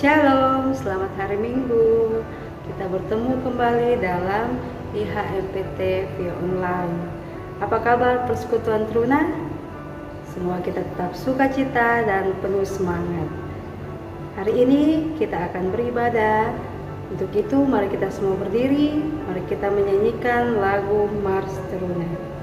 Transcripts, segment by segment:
Shalom, selamat hari Minggu. Kita bertemu kembali dalam IHMPT via online. Apa kabar persekutuan Truna? Semua kita tetap sukacita dan penuh semangat. Hari ini kita akan beribadah. Untuk itu mari kita semua berdiri, mari kita menyanyikan lagu Mars Truna.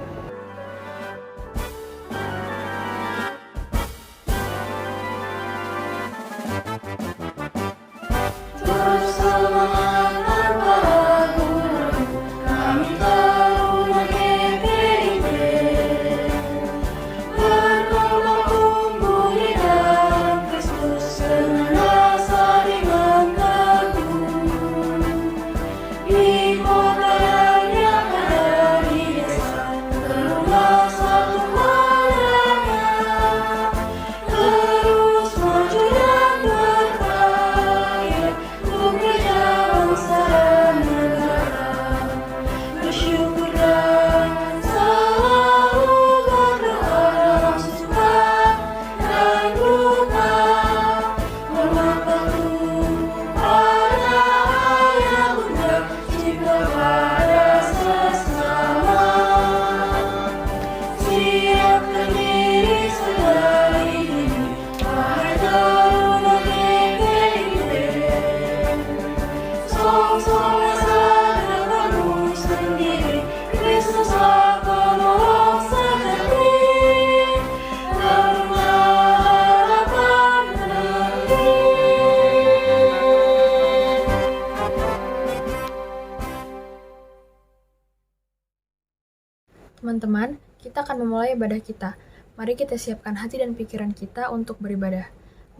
Teman-teman, kita akan memulai ibadah kita. Mari kita siapkan hati dan pikiran kita untuk beribadah.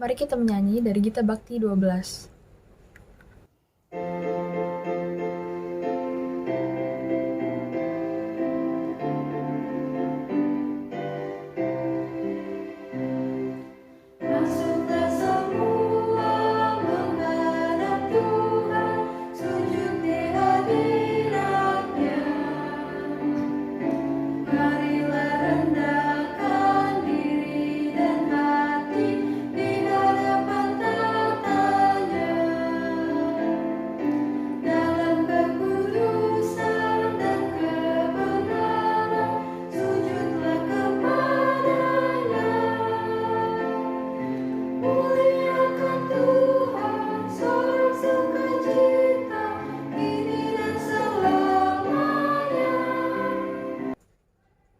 Mari kita menyanyi dari Gita Bakti 12.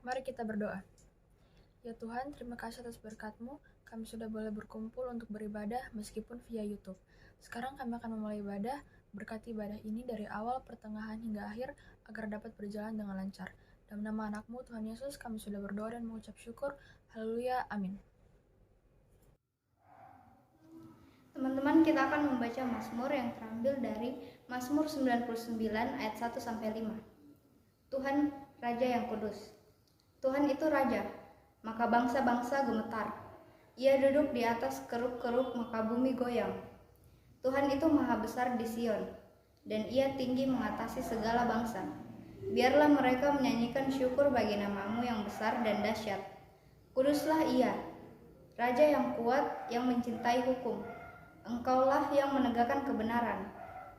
Mari kita berdoa. Ya Tuhan, terima kasih atas berkat-Mu, kami sudah boleh berkumpul untuk beribadah meskipun via YouTube. Sekarang kami akan memulai ibadah, berkati ibadah ini dari awal, pertengahan, hingga akhir, agar dapat berjalan dengan lancar. Dalam nama anak-Mu, Tuhan Yesus, kami sudah berdoa dan mengucap syukur. Haleluya, amin. Teman-teman, kita akan membaca Mazmur yang terambil dari Mazmur 99 ayat 1-5. Tuhan, Raja yang kudus. Tuhan itu Raja, maka bangsa-bangsa gemetar. Ia duduk di atas keruk-keruk, maka bumi goyang. Tuhan itu maha besar di Sion, dan ia tinggi mengatasi segala bangsa. Biarlah mereka menyanyikan syukur bagi nama-Mu yang besar dan dahsyat. Kuduslah ia, Raja yang kuat, yang mencintai hukum. Engkaulah yang menegakkan kebenaran,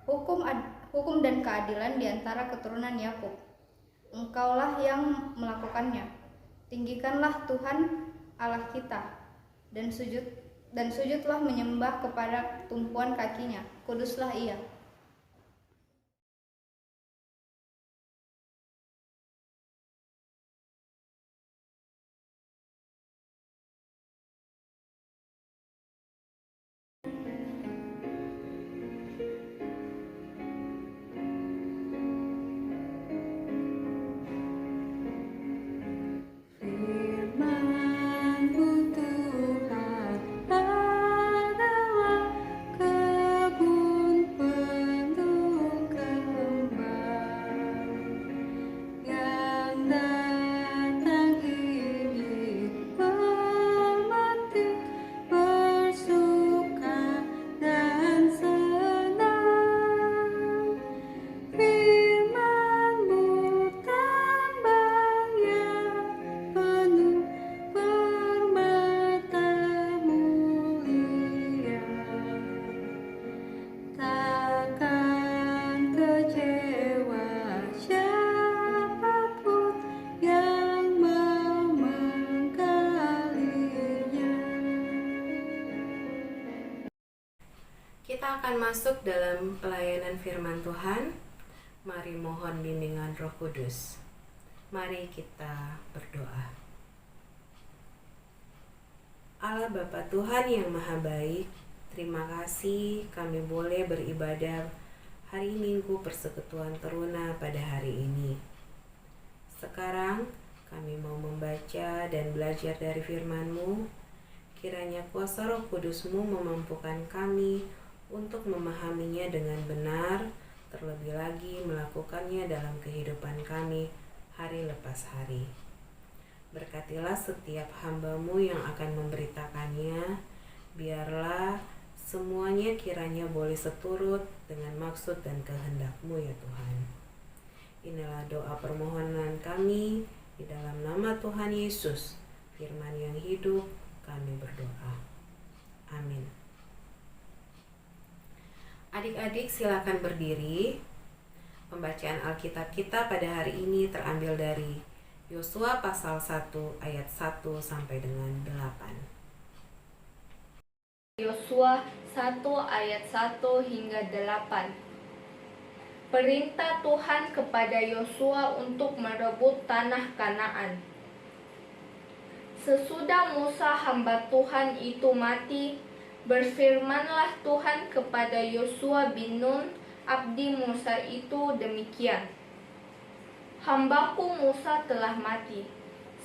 hukum dan keadilan di antara keturunan Yakub. Engkaulah yang melakukannya. Tinggikanlah Tuhan Allah kita, dan sujudlah menyembah kepada tumpuan kakinya. Kuduslah ia. Kebun akan masuk dalam pelayanan firman Tuhan. Mari mohon bimbingan Roh Kudus. Mari kita berdoa. Allah Bapa Tuhan yang Maha Baik, terima kasih kami boleh beribadah hari Minggu Persekutuan Teruna pada hari ini. Sekarang kami mau membaca dan belajar dari firman-Mu. Kiranya kuasa Roh Kudus-Mu memampukan kami untuk memahaminya dengan benar, terlebih lagi melakukannya dalam kehidupan kami hari lepas hari. Berkatilah setiap hamba-Mu yang akan memberitakannya, biarlah semuanya kiranya boleh seturut dengan maksud dan kehendak-Mu ya Tuhan. Inilah doa permohonan kami di dalam nama Tuhan Yesus, firman yang hidup, kami berdoa. Amin. Adik-adik silakan berdiri. Pembacaan Alkitab kita pada hari ini terambil dari Yosua pasal 1 ayat 1 sampai dengan 8. Yosua 1 ayat 1 hingga 8. Perintah Tuhan kepada Yosua untuk merebut tanah Kanaan. Sesudah Musa hamba Tuhan itu mati, berfirmanlah Tuhan kepada Yosua bin Nun, abdi Musa itu demikian. Hambaku Musa telah mati,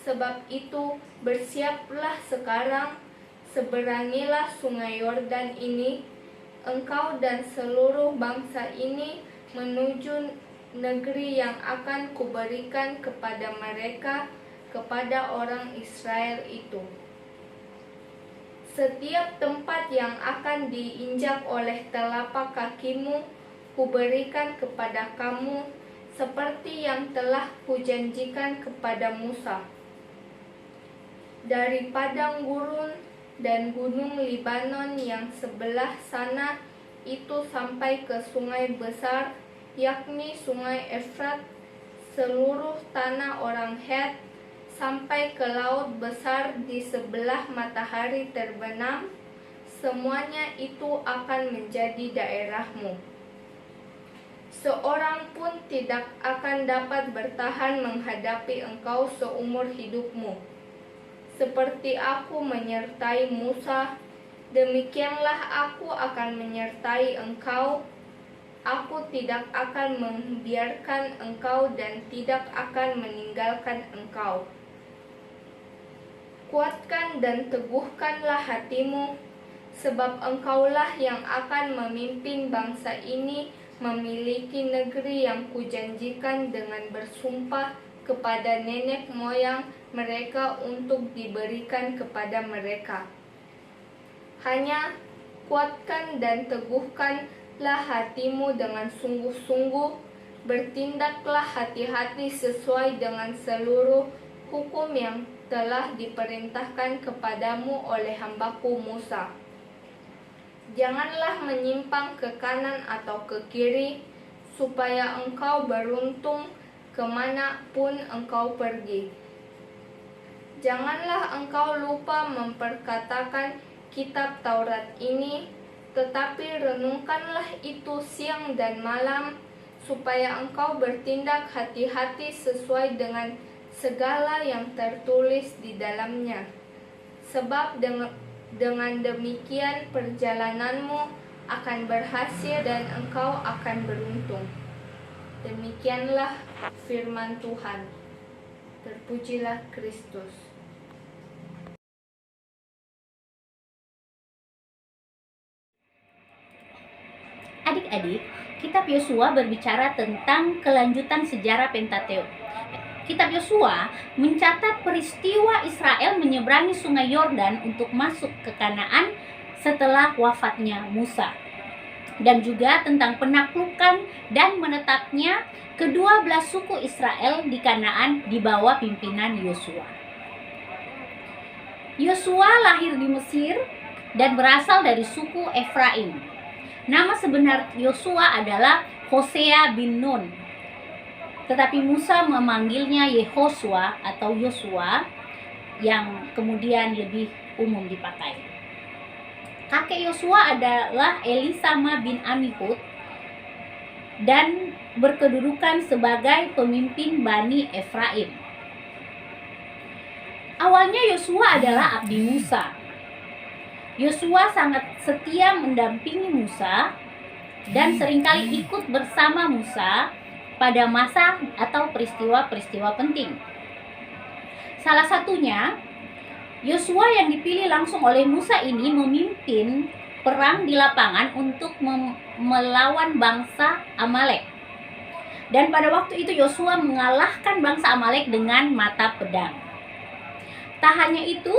sebab itu bersiaplah sekarang, seberangilah sungai Yordan ini, engkau dan seluruh bangsa ini menuju negeri yang akan kuberikan kepada mereka, kepada orang Israel itu. Setiap tempat yang akan diinjak oleh telapak kakimu, kuberikan kepada kamu, seperti yang telah kujanjikan kepada Musa. Dari padang gurun dan gunung Libanon yang sebelah sana itu sampai ke sungai besar, yakni sungai Efrat, seluruh tanah orang Het, sampai ke laut besar di sebelah matahari terbenam, semuanya itu akan menjadi daerahmu. Seorang pun tidak akan dapat bertahan menghadapi engkau seumur hidupmu. Seperti aku menyertai Musa, demikianlah aku akan menyertai engkau. Aku tidak akan membiarkan engkau dan tidak akan meninggalkan engkau. Kuatkan dan teguhkanlah hatimu, sebab engkaulah yang akan memimpin bangsa ini memiliki negeri yang kujanjikan dengan bersumpah kepada nenek moyang mereka untuk diberikan kepada mereka. Hanya kuatkan dan teguhkanlah hatimu dengan sungguh-sungguh, bertindaklah hati-hati sesuai dengan seluruh hukum yang telah diperintahkan kepadamu oleh hambaku Musa. Janganlah menyimpang ke kanan atau ke kiri, supaya engkau beruntung kemanapun engkau pergi. Janganlah engkau lupa memperkatakan kitab Taurat ini, tetapi renungkanlah itu siang dan malam, supaya engkau bertindak hati-hati sesuai dengan segala yang tertulis di dalamnya. Sebab dengan demikian perjalananmu akan berhasil dan engkau akan beruntung. Demikianlah firman Tuhan. Terpujilah Kristus. Adik-adik, kitab Yosua berbicara tentang kelanjutan sejarah Pentateuk. Kitab Yosua mencatat peristiwa Israel menyeberangi sungai Yordan untuk masuk ke Kanaan setelah wafatnya Musa. Dan juga tentang penaklukan dan menetapnya ke-12 suku Israel di Kanaan di bawah pimpinan Yosua. Yosua lahir di Mesir dan berasal dari suku Efraim. Nama sebenar Yosua adalah Hosea bin Nun. Tetapi Musa memanggilnya Yehosua atau Yosua yang kemudian lebih umum dipakai. Kakek Yosua adalah Elisama bin Amihud dan berkedudukan sebagai pemimpin Bani Efraim. Awalnya Yosua adalah abdi Musa. Yosua sangat setia mendampingi Musa dan seringkali ikut bersama Musa pada masa atau peristiwa-peristiwa penting. Salah satunya, Yosua yang dipilih langsung oleh Musa ini memimpin perang di lapangan untuk melawan bangsa Amalek. Dan pada waktu itu Yosua mengalahkan bangsa Amalek dengan mata pedang. Tak hanya itu,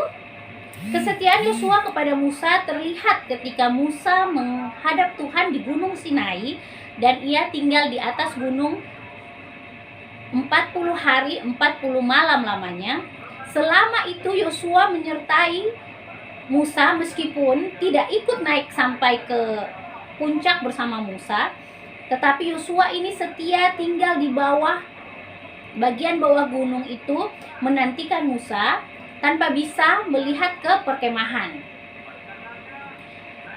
kesetiaan Yosua kepada Musa terlihat ketika Musa menghadap Tuhan di Gunung Sinai dan ia tinggal di atas gunung 40 hari 40 malam lamanya. Selama itu Yosua menyertai Musa meskipun tidak ikut naik sampai ke puncak bersama Musa, tetapi Yosua ini setia tinggal di bagian bawah gunung itu menantikan Musa tanpa bisa melihat ke perkemahan.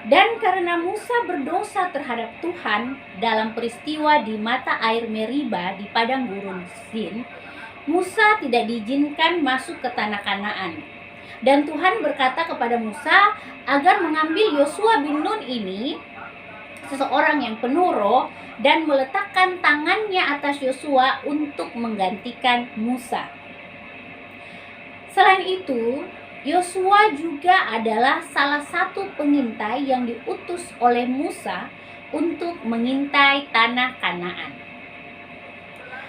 Dan karena Musa berdosa terhadap Tuhan dalam peristiwa di mata air Meriba di padang gurun Zin, Musa tidak diizinkan masuk ke tanah Kanaan. Dan Tuhan berkata kepada Musa agar mengambil Yosua bin Nun ini, seseorang yang penuh roh, dan meletakkan tangannya atas Yosua untuk menggantikan Musa. Selain itu, Yosua juga adalah salah satu pengintai yang diutus oleh Musa untuk mengintai tanah Kanaan.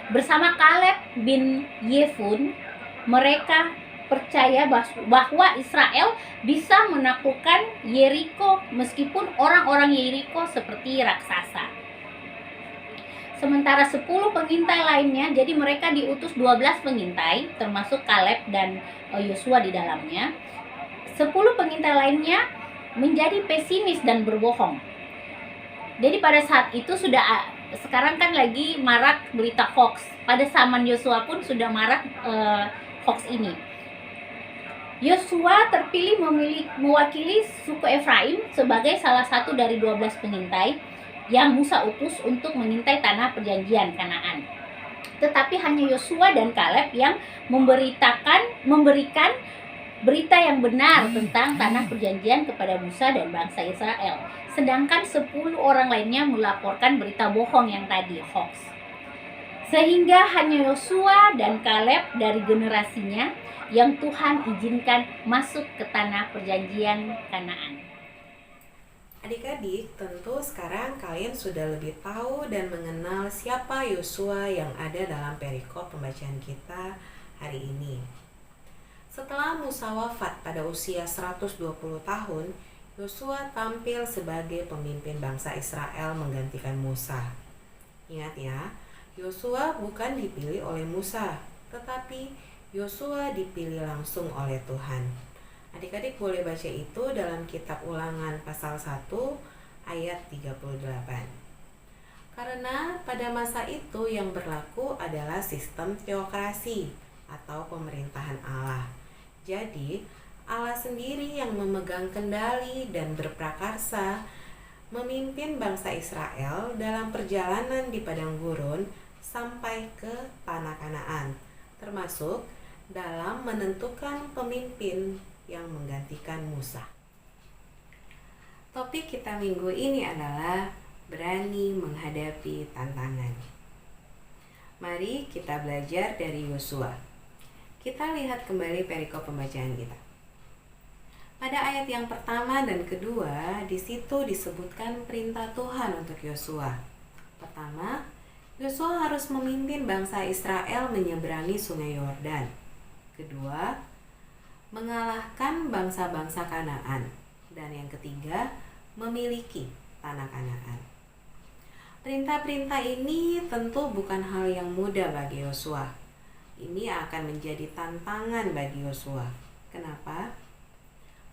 Bersama Kaleb bin Yefun, mereka percaya bahwa Israel bisa menaklukkan Yeriko meskipun orang-orang Yeriko seperti raksasa. Sementara 10 pengintai lainnya, jadi mereka diutus 12 pengintai, termasuk Kaleb dan Yosua di dalamnya. 10 pengintai lainnya menjadi pesimis dan berbohong. Jadi pada saat itu sekarang kan lagi marak berita hoax. Pada zaman Yosua pun sudah marak hoax ini. Yosua terpilih mewakili suku Efraim sebagai salah satu dari 12 pengintai yang Musa utus untuk mengintai tanah perjanjian Kanaan. Tetapi hanya Yosua dan Kaleb yang memberikan berita yang benar tentang tanah perjanjian kepada Musa dan bangsa Israel. Sedangkan 10 orang lainnya melaporkan berita bohong yang tadi, hoax. Sehingga hanya Yosua dan Kaleb dari generasinya yang Tuhan izinkan masuk ke tanah perjanjian Kanaan. Adik-adik, tentu sekarang kalian sudah lebih tahu dan mengenal siapa Yosua yang ada dalam perikop pembacaan kita hari ini. Setelah Musa wafat pada usia 120 tahun, Yosua tampil sebagai pemimpin bangsa Israel menggantikan Musa. Ingat ya, Yosua bukan dipilih oleh Musa, tetapi Yosua dipilih langsung oleh Tuhan. Adik-adik boleh baca itu dalam kitab Ulangan pasal 1 ayat 38. Karena pada masa itu yang berlaku adalah sistem teokrasi atau pemerintahan Allah. Jadi, Allah sendiri yang memegang kendali dan berprakarsa memimpin bangsa Israel dalam perjalanan di padang gurun sampai ke tanah Kanaan, termasuk dalam menentukan pemimpin yang menggantikan Musa. Topik kita minggu ini adalah berani menghadapi tantangan. Mari kita belajar dari Yosua. Kita lihat kembali perikop pembacaan kita. Pada ayat yang pertama dan kedua, di situ disebutkan perintah Tuhan untuk Yosua. Pertama, Yosua harus memimpin bangsa Israel menyeberangi sungai Yordan. Kedua, mengalahkan bangsa-bangsa Kanaan. Dan yang ketiga, memiliki tanah Kanaan. Perintah-perintah ini tentu bukan hal yang mudah bagi Yosua. Ini akan menjadi tantangan bagi Yosua. Kenapa?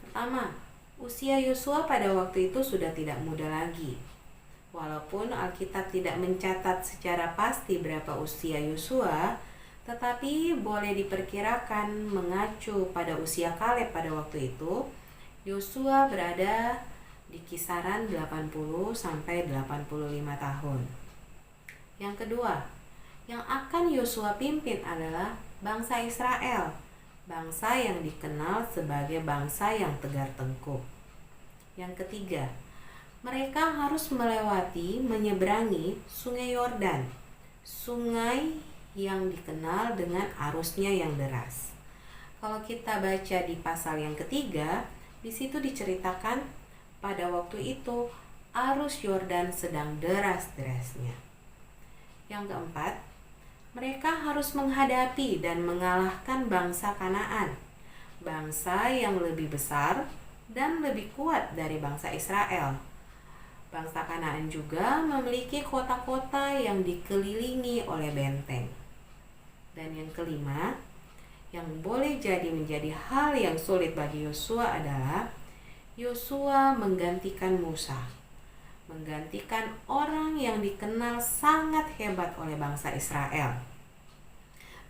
Pertama, usia Yosua pada waktu itu sudah tidak muda lagi. Walaupun Alkitab tidak mencatat secara pasti berapa usia Yosua, tetapi boleh diperkirakan mengacu pada usia Kaleb pada waktu itu, Yosua berada di kisaran 80 sampai 85 tahun. Yang kedua, yang akan Yosua pimpin adalah bangsa Israel, bangsa yang dikenal sebagai bangsa yang tegar tengkuk. Yang ketiga, mereka harus menyeberangi Sungai Yordan, sungai yang dikenal dengan arusnya yang deras. Kalau kita baca di pasal yang ketiga, di situ diceritakan pada waktu itu arus Yordan sedang deras-derasnya. Yang keempat, mereka harus menghadapi dan mengalahkan bangsa Kanaan, bangsa yang lebih besar dan lebih kuat dari bangsa Israel. Bangsa Kanaan juga memiliki kota-kota yang dikelilingi oleh benteng. Dan yang kelima, yang boleh menjadi hal yang sulit bagi Yosua adalah Yosua menggantikan Musa, menggantikan orang yang dikenal sangat hebat oleh bangsa Israel.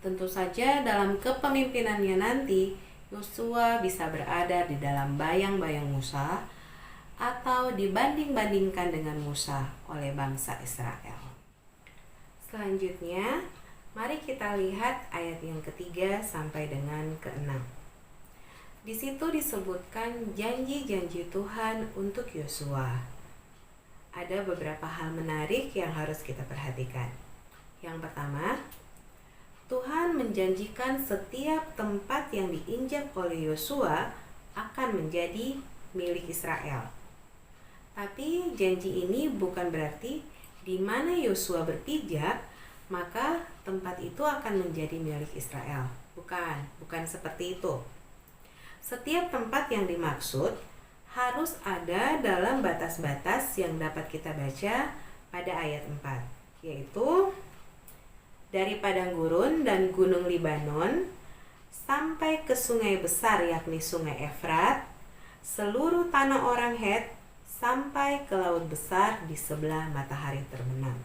Tentu saja dalam kepemimpinannya nanti, Yosua bisa berada di dalam bayang-bayang Musa atau dibanding-bandingkan dengan Musa oleh bangsa Israel. Selanjutnya, mari kita lihat ayat yang ketiga sampai dengan keenam. Di situ disebutkan janji-janji Tuhan untuk Yosua. Ada beberapa hal menarik yang harus kita perhatikan. Yang pertama, Tuhan menjanjikan setiap tempat yang diinjak oleh Yosua akan menjadi milik Israel. Tapi janji ini bukan berarti di mana Yosua berpijak, maka tempat itu akan menjadi milik Israel. Bukan seperti itu. Setiap tempat yang dimaksud harus ada dalam batas-batas yang dapat kita baca pada ayat 4, yaitu dari padang gurun dan gunung Libanon sampai ke sungai besar yakni sungai Efrat, seluruh tanah orang Het sampai ke laut besar di sebelah matahari terbenam.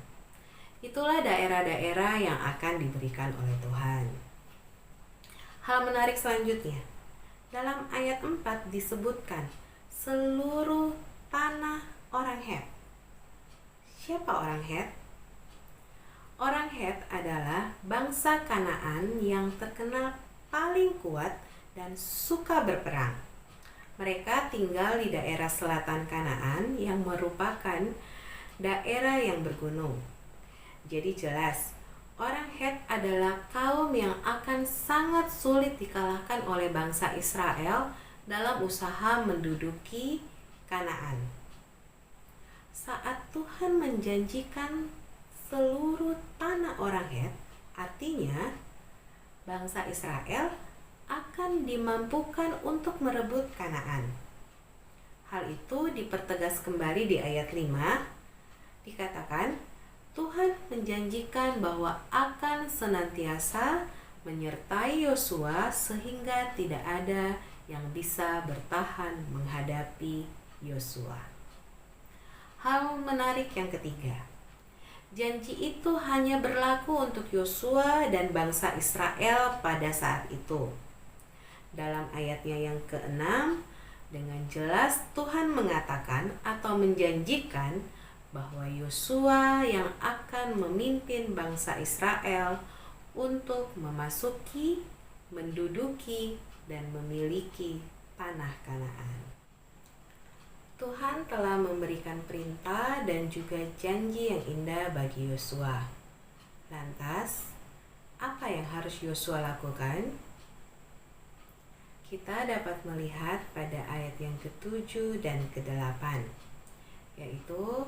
Itulah daerah-daerah yang akan diberikan oleh Tuhan. Hal menarik selanjutnya, dalam ayat 4 disebutkan seluruh tanah orang Het. Siapa orang Het? Orang Het adalah bangsa Kanaan yang terkenal paling kuat dan suka berperang. Mereka tinggal di daerah selatan Kanaan yang merupakan daerah yang bergunung. Jadi jelas, orang Het adalah kaum yang akan sangat sulit dikalahkan oleh bangsa Israel dalam usaha menduduki Kanaan. Saat Tuhan menjanjikan seluruh tanah orang Het, artinya bangsa Israel akan dimampukan untuk merebut Kanaan. Hal itu dipertegas kembali di ayat 5. Dikatakan, Tuhan menjanjikan bahwa akan senantiasa menyertai Yosua sehingga tidak ada yang bisa bertahan menghadapi Yosua. Hal menarik yang ketiga, janji itu hanya berlaku untuk Yosua dan bangsa Israel pada saat itu. Dalam ayatnya yang ke-6, dengan jelas Tuhan mengatakan atau menjanjikan bahwa Yosua yang akan memimpin bangsa Israel untuk memasuki, menduduki, dan memiliki tanah Kanaan. Tuhan telah memberikan perintah dan juga janji yang indah bagi Yosua. Lantas, apa yang harus Yosua lakukan? Kita dapat melihat pada ayat yang ke-7 dan ke-8, yaitu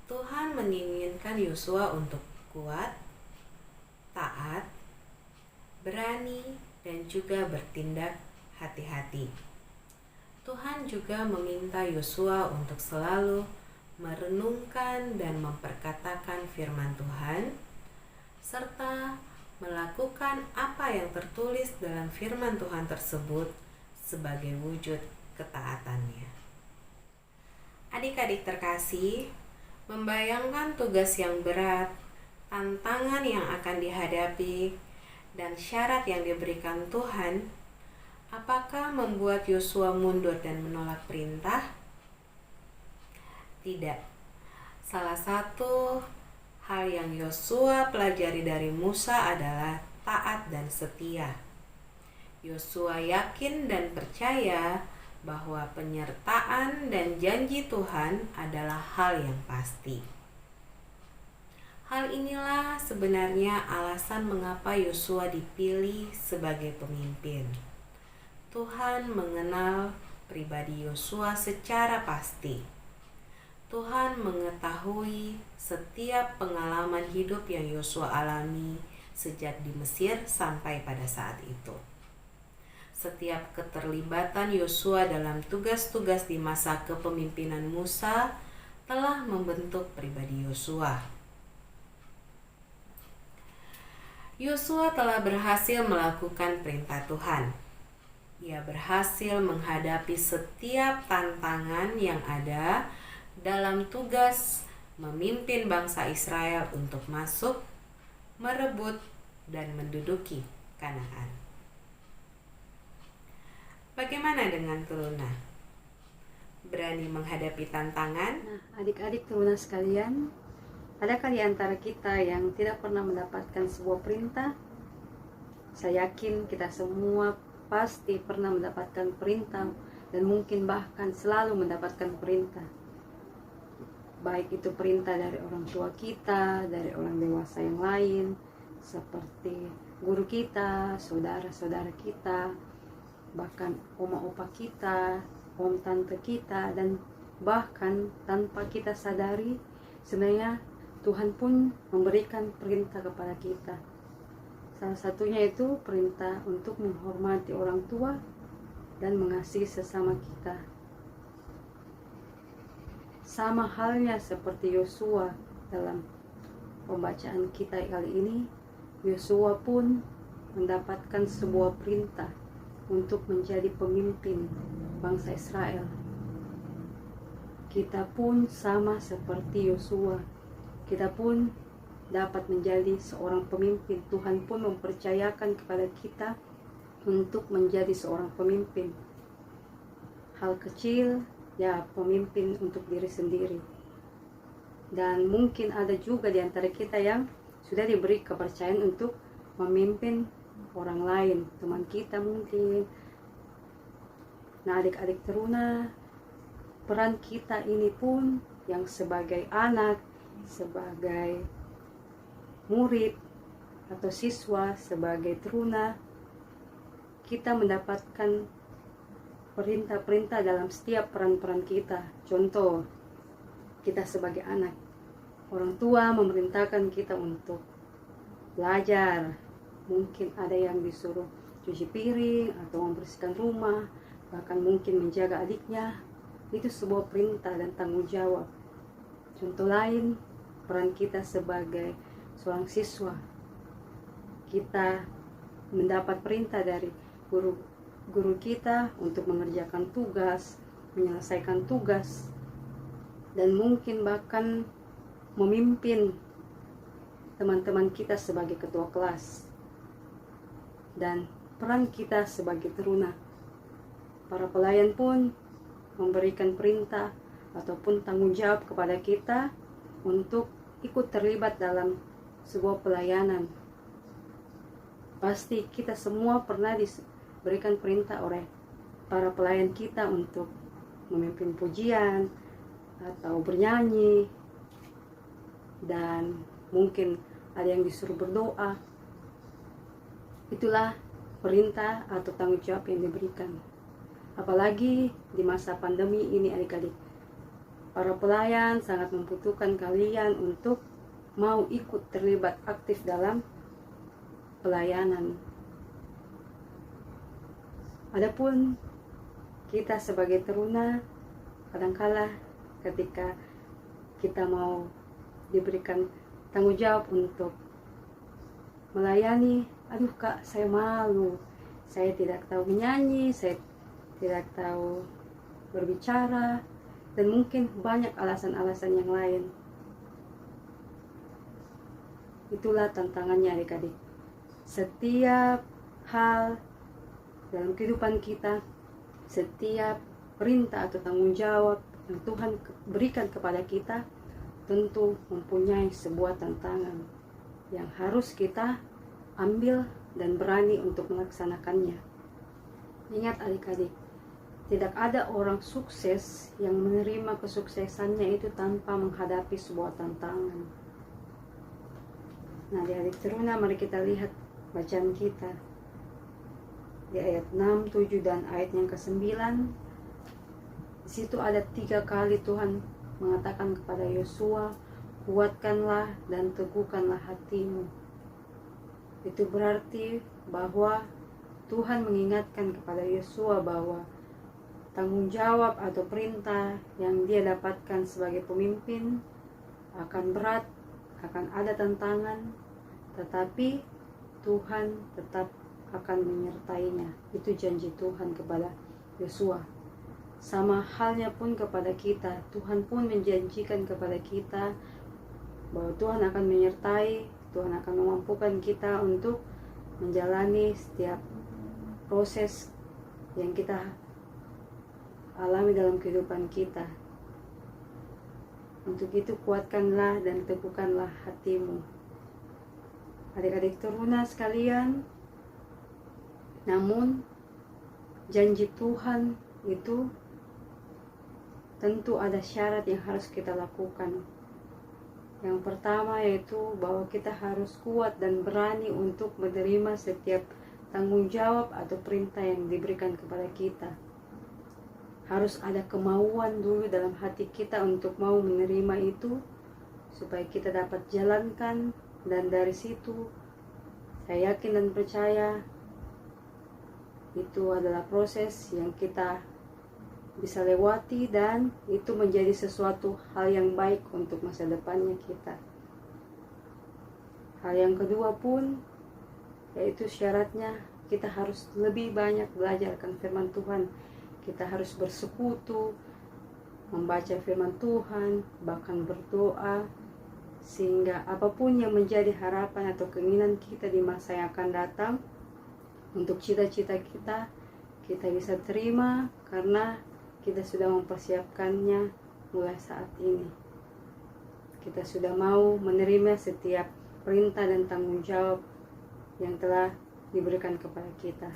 Tuhan menginginkan Yosua untuk kuat, taat, berani, dan juga bertindak hati-hati. Tuhan juga meminta Yosua untuk selalu merenungkan dan memperkatakan firman Tuhan, serta melakukan apa yang tertulis dalam firman Tuhan tersebut sebagai wujud ketaatannya. Adik-adik terkasih, membayangkan tugas yang berat, tantangan yang akan dihadapi, dan syarat yang diberikan Tuhan, apakah membuat Yosua mundur dan menolak perintah? Tidak. Salah satu hal yang Yosua pelajari dari Musa adalah taat dan setia. Yosua yakin dan percaya bahwa penyertaan dan janji Tuhan adalah hal yang pasti. Hal inilah sebenarnya alasan mengapa Yosua dipilih sebagai pemimpin. Tuhan mengenal pribadi Yosua secara pasti. Tuhan mengetahui setiap pengalaman hidup yang Yosua alami sejak di Mesir sampai pada saat itu. Setiap keterlibatan Yosua dalam tugas-tugas di masa kepemimpinan Musa telah membentuk pribadi Yosua. Yosua telah berhasil melakukan perintah Tuhan. Ia berhasil menghadapi setiap tantangan yang ada dalam tugas memimpin bangsa Israel untuk masuk, merebut, dan menduduki Kanaan. Bagaimana dengan Teruna? Berani menghadapi tantangan? Nah, adik-adik Teruna sekalian, adakah di antara kita yang tidak pernah mendapatkan sebuah perintah? Saya yakin kita semua pasti pernah mendapatkan perintah dan mungkin bahkan selalu mendapatkan perintah. Baik itu perintah dari orang tua kita, dari orang dewasa yang lain, seperti guru kita, saudara-saudara kita, bahkan oma opa kita, om tante kita, dan bahkan tanpa kita sadari sebenarnya Tuhan pun memberikan perintah kepada kita. Salah satunya itu perintah untuk menghormati orang tua dan mengasihi sesama kita. Sama halnya seperti Yosua dalam pembacaan kita kali ini, Yosua pun mendapatkan sebuah perintah untuk menjadi pemimpin bangsa Israel. Kita pun sama seperti Yosua. Kita pun dapat menjadi seorang pemimpin. Tuhan pun mempercayakan kepada kita untuk menjadi seorang pemimpin. Hal kecil, ya pemimpin untuk diri sendiri. Dan mungkin ada juga di antara kita yang sudah diberi kepercayaan untuk memimpin orang lain, teman kita mungkin. Nah, adik-adik Teruna, peran kita ini pun yang sebagai anak, sebagai murid atau siswa, sebagai Teruna, kita mendapatkan perintah-perintah dalam setiap peran-peran kita. Contoh, kita sebagai anak, orang tua memerintahkan kita untuk belajar. Mungkin ada yang disuruh cuci piring atau membersihkan rumah, bahkan mungkin menjaga adiknya. Itu sebuah perintah dan tanggung jawab. Contoh lain, peran kita sebagai seorang siswa. Kita mendapat perintah dari guru kita untuk mengerjakan tugas, menyelesaikan tugas, dan mungkin bahkan memimpin teman-teman kita sebagai ketua kelas. Dan peran kita sebagai Teruna, para pelayan pun memberikan perintah ataupun tanggung jawab kepada kita untuk ikut terlibat dalam sebuah pelayanan. Pasti kita semua pernah diberikan perintah oleh para pelayan kita untuk memimpin pujian atau bernyanyi, dan mungkin ada yang disuruh berdoa. Itulah perintah atau tanggung jawab yang diberikan. Apalagi di masa pandemi ini, adik-adik, para pelayan sangat membutuhkan kalian untuk mau ikut terlibat aktif dalam pelayanan. Adapun kita sebagai Teruna, kadangkala ketika kita mau diberikan tanggung jawab untuk melayani, aduh kak, saya malu, saya tidak tahu menyanyi, saya tidak tahu berbicara, dan mungkin banyak alasan-alasan yang lain. Itulah tantangannya, adik-adik. Setiap hal dalam kehidupan kita, setiap perintah atau tanggung jawab yang Tuhan berikan kepada kita tentu mempunyai sebuah tantangan yang harus kita ambil dan berani untuk melaksanakannya. Ingat adik-adik, tidak ada orang sukses yang menerima kesuksesannya itu tanpa menghadapi sebuah tantangan. Nah, di adik teruna mari kita lihat bacaan kita di ayat 6, 7 dan ayat yang ke-9. Di situ ada 3 kali Tuhan mengatakan kepada Yosua, kuatkanlah dan teguhkanlah hatimu. Itu berarti bahwa Tuhan mengingatkan kepada Yosua bahwa tanggung jawab atau perintah yang dia dapatkan sebagai pemimpin akan berat, akan ada tantangan, tetapi Tuhan tetap akan menyertainya. Itu janji Tuhan kepada Yosua. Sama halnya pun kepada kita, Tuhan pun menjanjikan kepada kita bahwa Tuhan akan menyertai, Tuhan akan memampukan kita untuk menjalani setiap proses yang kita alami dalam kehidupan kita. Untuk itu kuatkanlah dan teguhkanlah hatimu. Adik-adik teruna sekalian, namun janji Tuhan itu tentu ada syarat yang harus kita lakukan. Yang pertama yaitu bahwa kita harus kuat dan berani untuk menerima setiap tanggung jawab atau perintah yang diberikan kepada kita. Harus ada kemauan dulu dalam hati kita untuk mau menerima itu, supaya kita dapat jalankan, dan dari situ saya yakin dan percaya itu adalah proses yang kita bisa lewati, dan itu menjadi sesuatu hal yang baik untuk masa depannya kita. Hal yang kedua pun yaitu syaratnya kita harus lebih banyak belajar akan firman Tuhan. Kita harus bersekutu, membaca firman Tuhan, bahkan berdoa, sehingga apapun yang menjadi harapan atau keinginan kita di masa yang akan datang, untuk cita-cita kita bisa terima karena kita sudah mempersiapkannya mulai saat ini. Kita sudah mau menerima setiap perintah dan tanggung jawab yang telah diberikan kepada kita.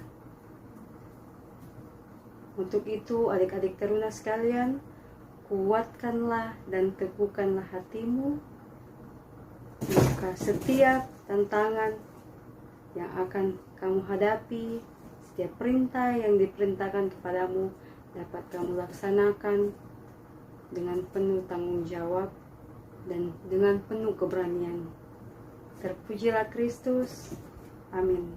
Untuk itu, adik-adik teruna sekalian, kuatkanlah dan teguhkanlah hatimu, maka setiap tantangan yang akan kamu hadapi, setiap perintah yang diperintahkan kepadamu dapat kamu laksanakan dengan penuh tanggung jawab dan dengan penuh keberanian. Terpujilah Kristus. Amin.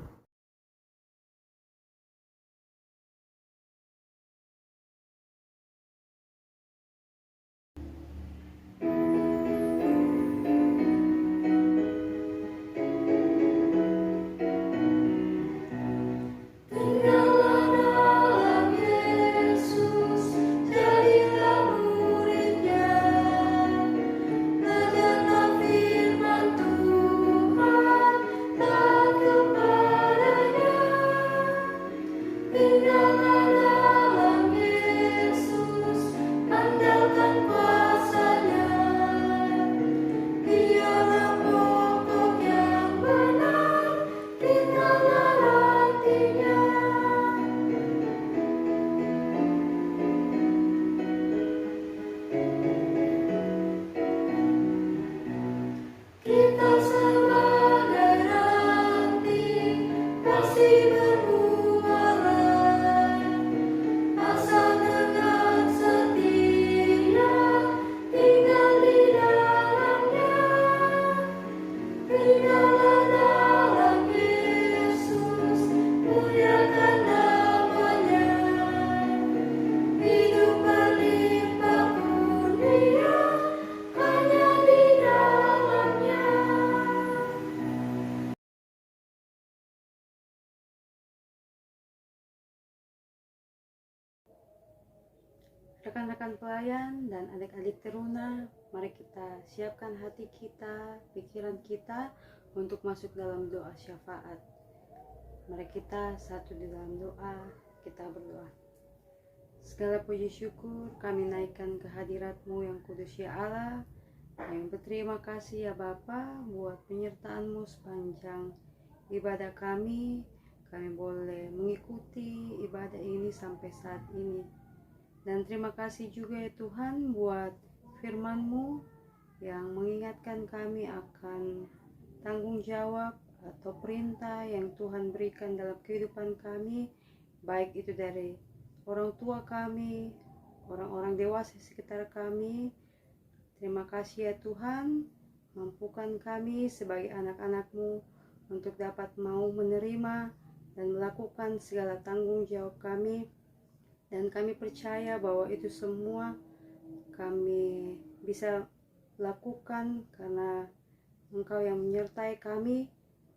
Rekan-rekan pelayan dan adik-adik teruna, mari kita siapkan hati kita, pikiran kita untuk masuk dalam doa syafaat. Mari kita satu di dalam doa, kita berdoa. Segala puji syukur kami naikkan ke hadirat-Mu yang kudus ya Allah. Kami berterima kasih ya Bapa buat penyertaan-Mu sepanjang ibadah kami. Kami boleh mengikuti ibadah ini sampai saat ini. Dan terima kasih juga ya Tuhan buat firman-Mu yang mengingatkan kami akan tanggung jawab atau perintah yang Tuhan berikan dalam kehidupan kami, baik itu dari orang tua kami, orang-orang dewasa di sekitar kami. Terima kasih ya Tuhan, mampukan kami sebagai anak-anak-Mu untuk dapat mau menerima dan melakukan segala tanggung jawab kami. Dan kami percaya bahwa itu semua kami bisa lakukan karena Engkau yang menyertai kami.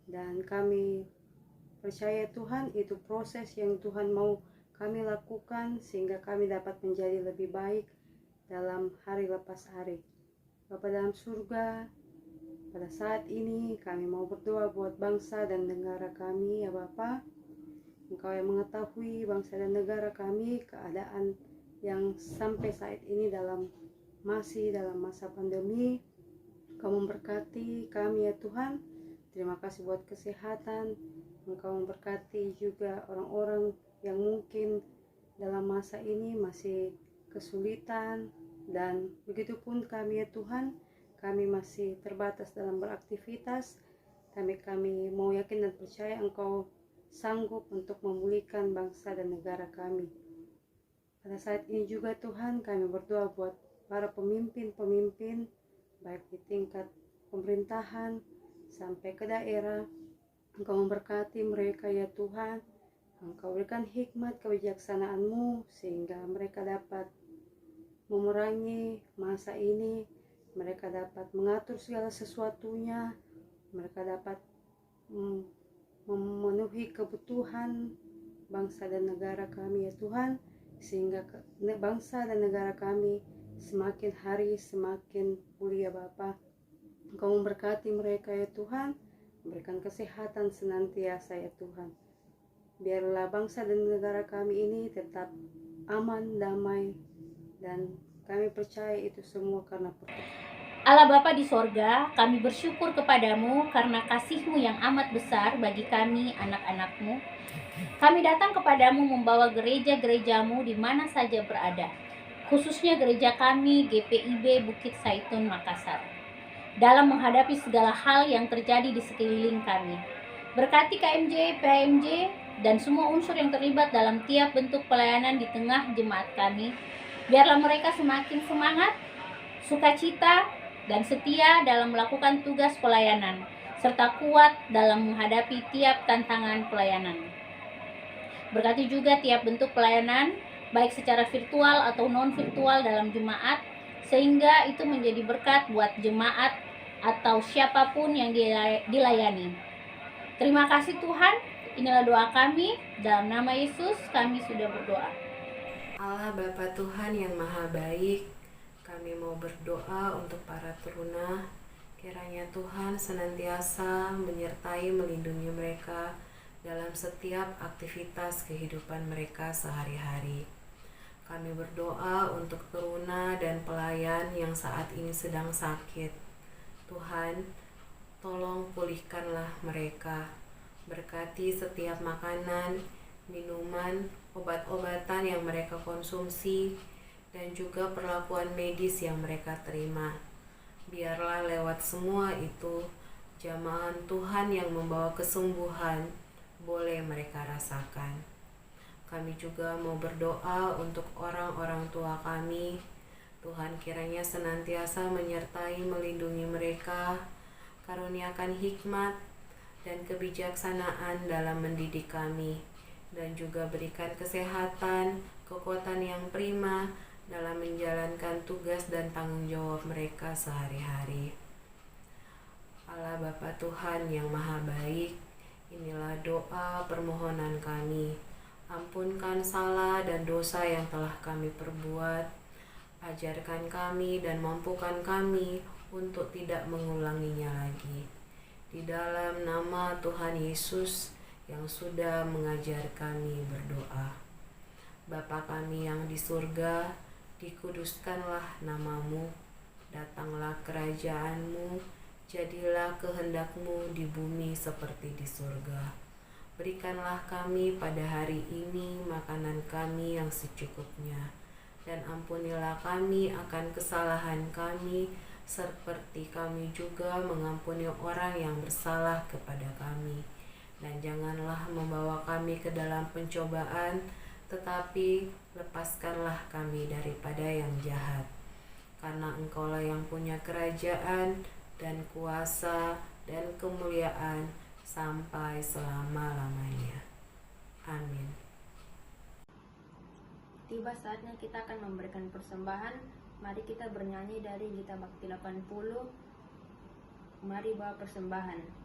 Dan kami percaya Tuhan, itu proses yang Tuhan mau kami lakukan sehingga kami dapat menjadi lebih baik dalam hari lepas hari. Bapa dalam surga, pada saat ini kami mau berdoa buat bangsa dan negara kami ya Bapa. Engkau yang mengetahui bangsa dan negara kami, keadaan yang sampai saat ini masih dalam masa pandemi. Engkau memberkati kami ya Tuhan. Terima kasih buat kesehatan. Engkau memberkati juga orang-orang yang mungkin dalam masa ini masih kesulitan. Dan begitupun kami ya Tuhan, kami masih terbatas dalam beraktivitas. Kami mau yakin dan percaya Engkau sanggup untuk memulihkan bangsa dan negara kami. Pada saat ini juga Tuhan, kami berdoa buat para pemimpin-pemimpin, baik di tingkat pemerintahan sampai ke daerah. Engkau memberkati mereka ya Tuhan. Engkau berikan hikmat kebijaksanaan-Mu sehingga mereka dapat memerangi masa ini. Mereka dapat mengatur segala sesuatunya. Mereka dapat memenuhi kebutuhan bangsa dan negara kami ya Tuhan, sehingga bangsa dan negara kami semakin hari semakin pulih ya Bapa. Engkau memberkati mereka ya Tuhan, memberikan kesehatan senantiasa ya Tuhan. Biarlah bangsa dan negara kami ini tetap aman, damai, dan kami percaya itu semua karena Allah Bapa di sorga, kami bersyukur kepadamu karena kasih-Mu yang amat besar bagi kami anak-anak-Mu. Kami datang kepadamu membawa gereja-gereja-Mu di mana saja berada, khususnya gereja kami GPIB Bukit Saitun Makassar, dalam menghadapi segala hal yang terjadi di sekeliling kami. Berkati KMJ, PHMJ, dan semua unsur yang terlibat dalam tiap bentuk pelayanan di tengah jemaat kami. Biarlah mereka semakin semangat, sukacita, dan setia dalam melakukan tugas pelayanan, serta kuat dalam menghadapi tiap tantangan pelayanan. Berkati juga tiap bentuk pelayanan, baik secara virtual atau non-virtual dalam jemaat, sehingga itu menjadi berkat buat jemaat atau siapapun yang dilayani. Terima kasih Tuhan, inilah doa kami, dalam nama Yesus kami sudah berdoa. Allah Bapa Tuhan yang Maha Baik, kami mau berdoa untuk para teruna. Kiranya Tuhan senantiasa menyertai melindungi mereka dalam setiap aktivitas kehidupan mereka sehari-hari. Kami berdoa untuk teruna dan pelayan yang saat ini sedang sakit. Tuhan, tolong pulihkanlah mereka. Berkati setiap makanan, minuman, obat-obatan yang mereka konsumsi, dan juga perlakuan medis yang mereka terima. Biarlah lewat semua itu, jamahan Tuhan yang membawa kesembuhan boleh mereka rasakan. Kami juga mau berdoa untuk orang-orang tua kami. Tuhan kiranya senantiasa menyertai melindungi mereka, karuniakan hikmat dan kebijaksanaan dalam mendidik kami, dan juga berikan kesehatan, kekuatan yang prima dalam menjalankan tugas dan tanggung jawab mereka sehari-hari. Allah Bapa Tuhan yang Maha Baik, inilah doa permohonan kami. Ampunkan salah dan dosa yang telah kami perbuat. Ajarkan kami dan mampukan kami untuk tidak mengulanginya lagi. Di dalam nama Tuhan Yesus yang sudah mengajar kami berdoa. Bapa kami yang di surga, dikuduskanlah namamu, datanglah kerajaanmu, jadilah kehendakmu di bumi seperti di surga. Berikanlah kami pada hari ini makanan kami yang secukupnya, dan ampunilah kami akan kesalahan kami, seperti kami juga mengampuni orang yang bersalah kepada kami. Dan janganlah membawa kami ke dalam pencobaan, tetapi lepaskanlah kami daripada yang jahat. Karena Engkaulah yang punya kerajaan dan kuasa dan kemuliaan sampai selama-lamanya. Amin. Tiba saatnya kita akan memberikan persembahan. Mari kita bernyanyi dari Gita Bakti 80. Mari bawa persembahan.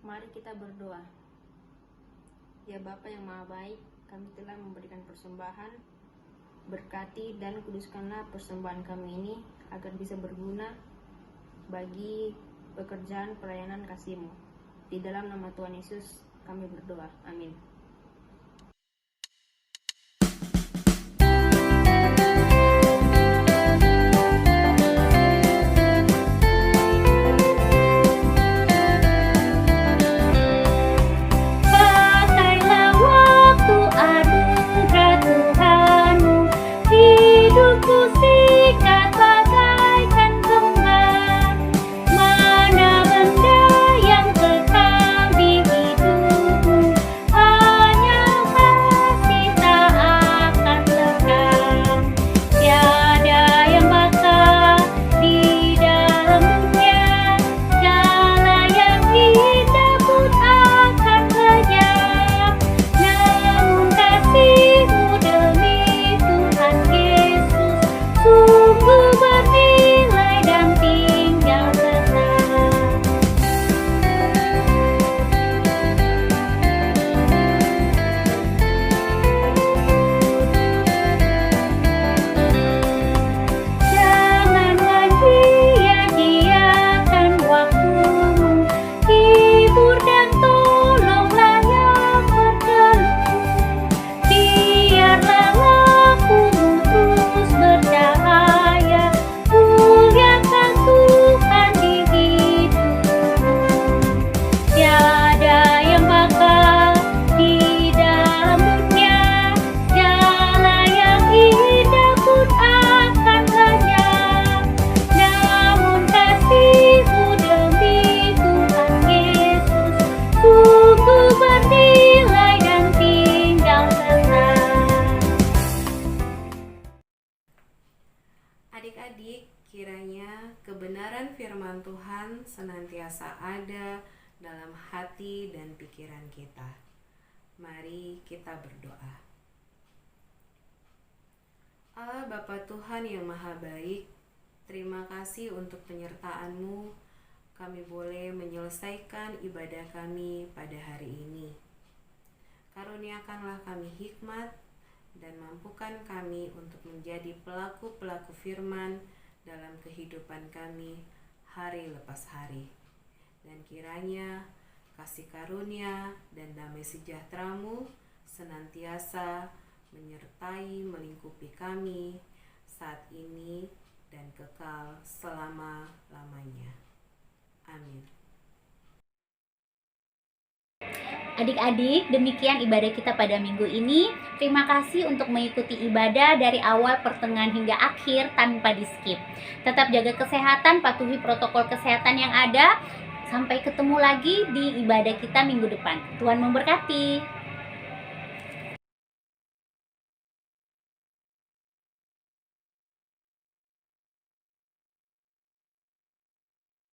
Mari kita berdoa. Ya Bapa yang Maha Baik, kami telah memberikan persembahan. Berkati dan kuduskanlah persembahan kami ini agar bisa berguna bagi pekerjaan pelayanan kasih-Mu. Di dalam nama Tuhan Yesus kami berdoa. Amin. Adik-adik, kiranya kebenaran firman Tuhan senantiasa ada dalam hati dan pikiran kita. Mari kita berdoa. Allah Bapa Tuhan yang Maha Baik, terima kasih untuk penyertaan-Mu. Kami boleh menyelesaikan ibadah kami pada hari ini. Karuniakanlah kami hikmat dan mampukan kami untuk menjadi pelaku-pelaku firman dalam kehidupan kami hari lepas hari. Dan kiranya kasih karunia dan damai sejahtera-Mu senantiasa menyertai melingkupi kami saat ini, dan kekal selama-lamanya. Amin. Adik-adik, demikian ibadah kita pada minggu ini. Terima kasih untuk mengikuti ibadah dari awal, pertengahan, hingga akhir tanpa di-skip. Tetap jaga kesehatan, patuhi protokol kesehatan yang ada. Sampai ketemu lagi di ibadah kita minggu depan. Tuhan memberkati.